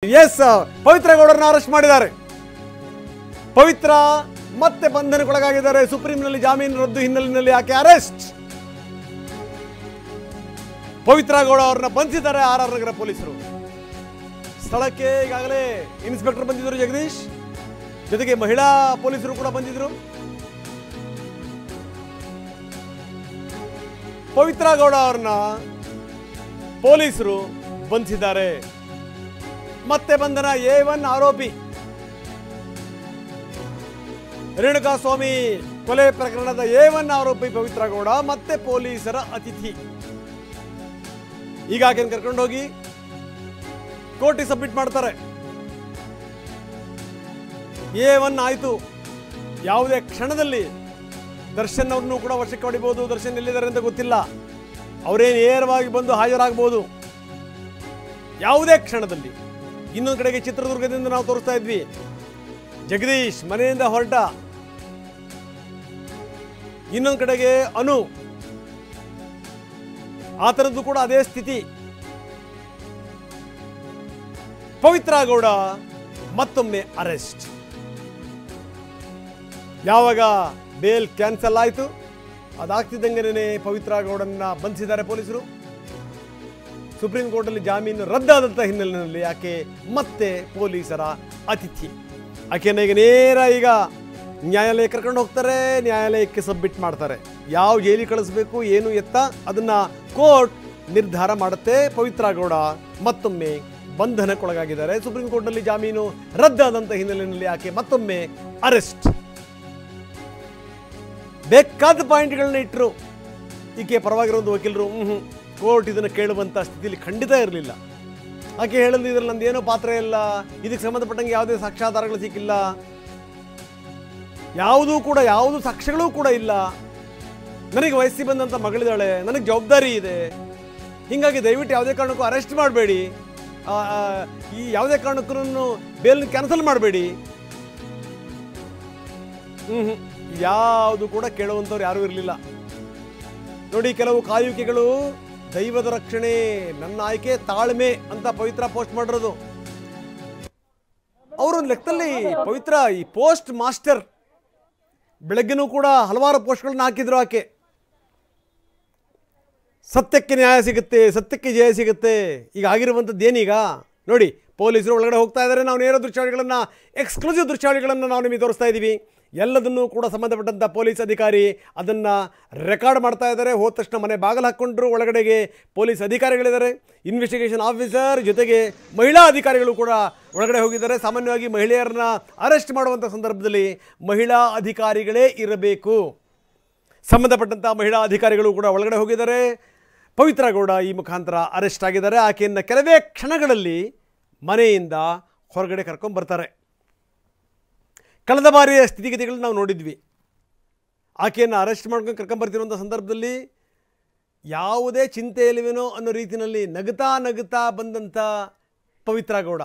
S ಪವಿತ್ರ ಗೌಡರನ್ನ arrest ಮಾಡಿದ್ದಾರೆ. ಪವಿತ್ರ ಮತ್ತೆ ಬಂಧನಕ್ಕೊಳಗಾಗಿದ್ದಾರೆ. ಸುಪ್ರೀಂನಲ್ಲಿ ಜಾಮೀನು ರದ್ದು ಹಿನ್ನೆಲೆಯಲ್ಲಿ ಆಕೆ ಅರೆಸ್ಟ್. ಪವಿತ್ರ ಗೌಡ ಅವರನ್ನ ಬಂಧಿಸಿದ್ದಾರೆ ಆರ್ ನಗರ ಪೊಲೀಸರು. ಸ್ಥಳಕ್ಕೆ ಈಗಾಗಲೇ ಇನ್ಸ್ಪೆಕ್ಟರ್ ಬಂದಿದ್ದರು ಜಗದೀಶ್, ಜೊತೆಗೆ ಮಹಿಳಾ ಪೊಲೀಸರು ಕೂಡ ಬಂದಿದ್ರು. ಪವಿತ್ರ ಗೌಡ ಅವರನ್ನ ಪೊಲೀಸರು ಬಂಧಿಸಿದ್ದಾರೆ. ಮತ್ತೆ ಬಂಧನ A1 ಆರೋಪಿ ರೇಣುಕಾಸ್ವಾಮಿ ಕೊಲೆ ಪ್ರಕರಣದ A1 ಆರೋಪಿ ಪವಿತ್ರ ಗೌಡ ಮತ್ತೆ ಪೊಲೀಸರ ಅತಿಥಿ. ಈಗ ಆಕೆಯನ್ನು ಕರ್ಕೊಂಡೋಗಿ ಕೋರ್ಟಿಗೆ ಸಬ್ಮಿಟ್ ಮಾಡ್ತಾರೆ. A1 ಆಯ್ತು. ಯಾವುದೇ ಕ್ಷಣದಲ್ಲಿ ದರ್ಶನ್ ಅವ್ರನ್ನೂ ಕೂಡ ವಶಕ್ಕೆ ಹೊಡಿಬಹುದು. ದರ್ಶನ್ ಎಲ್ಲಿದ್ದಾರೆ ಅಂತ ಗೊತ್ತಿಲ್ಲ. ಅವರೇ ನೇರವಾಗಿ ಬಂದು ಹಾಜರಾಗಬಹುದು ಯಾವುದೇ ಕ್ಷಣದಲ್ಲಿ. ಇನ್ನೊಂದು ಕಡೆಗೆ ಚಿತ್ರದುರ್ಗದಿಂದ ನಾವು ತೋರಿಸ್ತಾ ಇದ್ವಿ, ಜಗದೀಶ್ ಮನೆಯಿಂದ ಹೊರಟ. ಇನ್ನೊಂದು ಕಡೆಗೆ ಅನು, ಆ ಥರದ್ದು ಕೂಡ ಅದೇ ಸ್ಥಿತಿ. ಪವಿತ್ರ ಗೌಡ ಮತ್ತೊಮ್ಮೆ ಅರೆಸ್ಟ್. ಯಾವಾಗ ಬೇಲ್ ಕ್ಯಾನ್ಸಲ್ ಆಯಿತು ಅದಾಗ್ತಿದ್ದಂಗೆನೇ ಪವಿತ್ರ ಗೌಡನ್ನ ಬಂಧಿಸಿದ್ದಾರೆ ಪೊಲೀಸರು. ಸುಪ್ರೀಂ ಕೋರ್ಟಲ್ಲಿ ಜಾಮೀನು ರದ್ದಾದಂಥ ಹಿನ್ನೆಲೆಯಲ್ಲಿ ಆಕೆ ಮತ್ತೆ ಪೊಲೀಸರ ಅತಿಥಿ. ಆಕೆನ ಈಗ ನ್ಯಾಯಾಲಯಕ್ಕೆ ಕರ್ಕೊಂಡು ಹೋಗ್ತಾರೆ, ನ್ಯಾಯಾಲಯಕ್ಕೆ ಸಬ್ಮಿಟ್ ಮಾಡ್ತಾರೆ. ಯಾವ ಜೈಲಿಗೆ ಕಳಿಸ್ಬೇಕು ಏನು ಎತ್ತ ಅದನ್ನ ಕೋರ್ಟ್ ನಿರ್ಧಾರ ಮಾಡುತ್ತೆ. ಪವಿತ್ರ ಗೌಡ ಮತ್ತೊಮ್ಮೆ ಬಂಧನಕ್ಕೊಳಗಾಗಿದ್ದಾರೆ. ಸುಪ್ರೀಂ ಕೋರ್ಟ್ನಲ್ಲಿ ಜಾಮೀನು ರದ್ದಾದಂಥ ಹಿನ್ನೆಲೆಯಲ್ಲಿ ಆಕೆ ಮತ್ತೊಮ್ಮೆ ಅರೆಸ್ಟ್. ಬೇಕಾದ ಪಾಯಿಂಟ್ಗಳನ್ನ ಇಟ್ಟರು ಈಕೆ ಪರವಾಗಿರೋ ಒಂದು ವಕೀಲರು. ಕೋರ್ಟ್ ಇದನ್ನು ಕೇಳುವಂಥ ಸ್ಥಿತಿಯಲ್ಲಿ ಖಂಡಿತ ಇರಲಿಲ್ಲ. ಆಕೆ ಹೇಳಲು ಇದ್ರಲ್ಲಿ ನಂದು ಏನೋ ಪಾತ್ರ ಇಲ್ಲ, ಇದಕ್ಕೆ ಸಂಬಂಧಪಟ್ಟಂಗೆ ಯಾವುದೇ ಸಾಕ್ಷ್ಯಾಧಾರಗಳು ಸಿಕ್ಕಿಲ್ಲ, ಯಾವುದು ಸಾಕ್ಷ್ಯಗಳೂ ಕೂಡ ಇಲ್ಲ, ನನಗೆ ವಯಸ್ಸಿಗೆ ಬಂದಂಥ ಮಗಳಿದ್ದಾಳೆ, ನನಗೆ ಜವಾಬ್ದಾರಿ ಇದೆ, ಹೀಗಾಗಿ ದಯವಿಟ್ಟು ಯಾವುದೇ ಕಾರಣಕ್ಕೂ ಅರೆಸ್ಟ್ ಮಾಡಬೇಡಿ, ಈ ಯಾವುದೇ ಕಾರಣಕ್ಕೂ ಬೇಲ್ನ ಕ್ಯಾನ್ಸಲ್ ಮಾಡಬೇಡಿ. ಯಾವುದು ಕೂಡ ಕೇಳುವಂಥವ್ರು ಯಾರೂ ಇರಲಿಲ್ಲ. ನೋಡಿ, ಕೆಲವು ಕಾಯುವಿಕೆಗಳು ದೈವದ ರಕ್ಷಣೆ, ನನ್ನ ಆಯ್ಕೆ ತಾಳ್ಮೆ ಅಂತ ಪವಿತ್ರ ಪೋಸ್ಟ್ ಮಾಡಿರೋದು. ಅವರೊಂದು ಲೆಕ್ಕದಲ್ಲಿ ಪವಿತ್ರ ಈ ಪೋಸ್ಟ್ ಮಾಸ್ಟರ್. ಬೆಳಗ್ಗೆನೂ ಕೂಡ ಹಲವಾರು ಪೋಸ್ಟ್ಗಳನ್ನ ಹಾಕಿದ್ರು ಆಕೆ. ಸತ್ಯಕ್ಕೆ ನ್ಯಾಯ ಸಿಗುತ್ತೆ, ಸತ್ಯಕ್ಕೆ ಜಯ ಸಿಗುತ್ತೆ. ಈಗ ಆಗಿರುವಂಥದ್ದು ಏನೀಗ ನೋಡಿ, ಪೊಲೀಸರು ಒಳಗಡೆ ಹೋಗ್ತಾ ಇದ್ದಾರೆ. ನಾವು ನೇರ ದೃಶ್ಯಾವಳಿಗಳನ್ನು, ಎಕ್ಸ್ಕ್ಲೂಸಿವ್ ದೃಶ್ಯಾವಳಿಗಳನ್ನು ನಾವು ನಿಮಗೆ ತೋರಿಸ್ತಾ ಇದ್ದೀವಿ. ಎಲ್ಲದನ್ನೂ ಕೂಡ ಸಂಬಂಧಪಟ್ಟಂಥ ಪೊಲೀಸ್ ಅಧಿಕಾರಿ ಅದನ್ನು ರೆಕಾರ್ಡ್ ಮಾಡ್ತಾ ಇದ್ದಾರೆ. ಹೋದ ತಕ್ಷಣ ಮನೆ ಬಾಗಿಲು ಹಾಕ್ಕೊಂಡ್ರು. ಒಳಗಡೆಗೆ ಪೊಲೀಸ್ ಅಧಿಕಾರಿಗಳಿದ್ದಾರೆ, ಇನ್ವೆಸ್ಟಿಗೇಷನ್ ಆಫೀಸರ್, ಜೊತೆಗೆ ಮಹಿಳಾ ಅಧಿಕಾರಿಗಳು ಕೂಡ ಒಳಗಡೆ ಹೋಗಿದ್ದಾರೆ. ಸಾಮಾನ್ಯವಾಗಿ ಮಹಿಳೆಯರನ್ನ ಅರೆಸ್ಟ್ ಮಾಡುವಂಥ ಸಂದರ್ಭದಲ್ಲಿ ಮಹಿಳಾ ಅಧಿಕಾರಿಗಳೇ ಇರಬೇಕು. ಸಂಬಂಧಪಟ್ಟಂಥ ಮಹಿಳಾ ಅಧಿಕಾರಿಗಳು ಕೂಡ ಒಳಗಡೆ ಹೋಗಿದ್ದಾರೆ. ಪವಿತ್ರ ಗೌಡ ಈ ಮುಖಾಂತರ ಅರೆಸ್ಟ್ ಆಗಿದ್ದಾರೆ. ಆಕೆಯನ್ನು ಕೆಲವೇ ಕ್ಷಣಗಳಲ್ಲಿ ಮನೆಯಿಂದ ಹೊರಗಡೆ ಕರ್ಕೊಂಡ್ಬರ್ತಾರೆ. ಕಳೆದ ಬಾರಿಯ ಸ್ಥಿತಿಗತಿಗಳನ್ನ ನಾವು ನೋಡಿದ್ವಿ. ಆಕೆಯನ್ನು ಅರೆಸ್ಟ್ ಮಾಡ್ಕೊಂಡು ಕರ್ಕೊಂಬರ್ತಿರುವಂಥ ಸಂದರ್ಭದಲ್ಲಿ ಯಾವುದೇ ಚಿಂತೆ ಇಲ್ಲವೇನೋ ಅನ್ನೋ ರೀತಿಯಲ್ಲಿ ನಗುತ್ತಾ ಬಂದಂಥ ಪವಿತ್ರ ಗೌಡ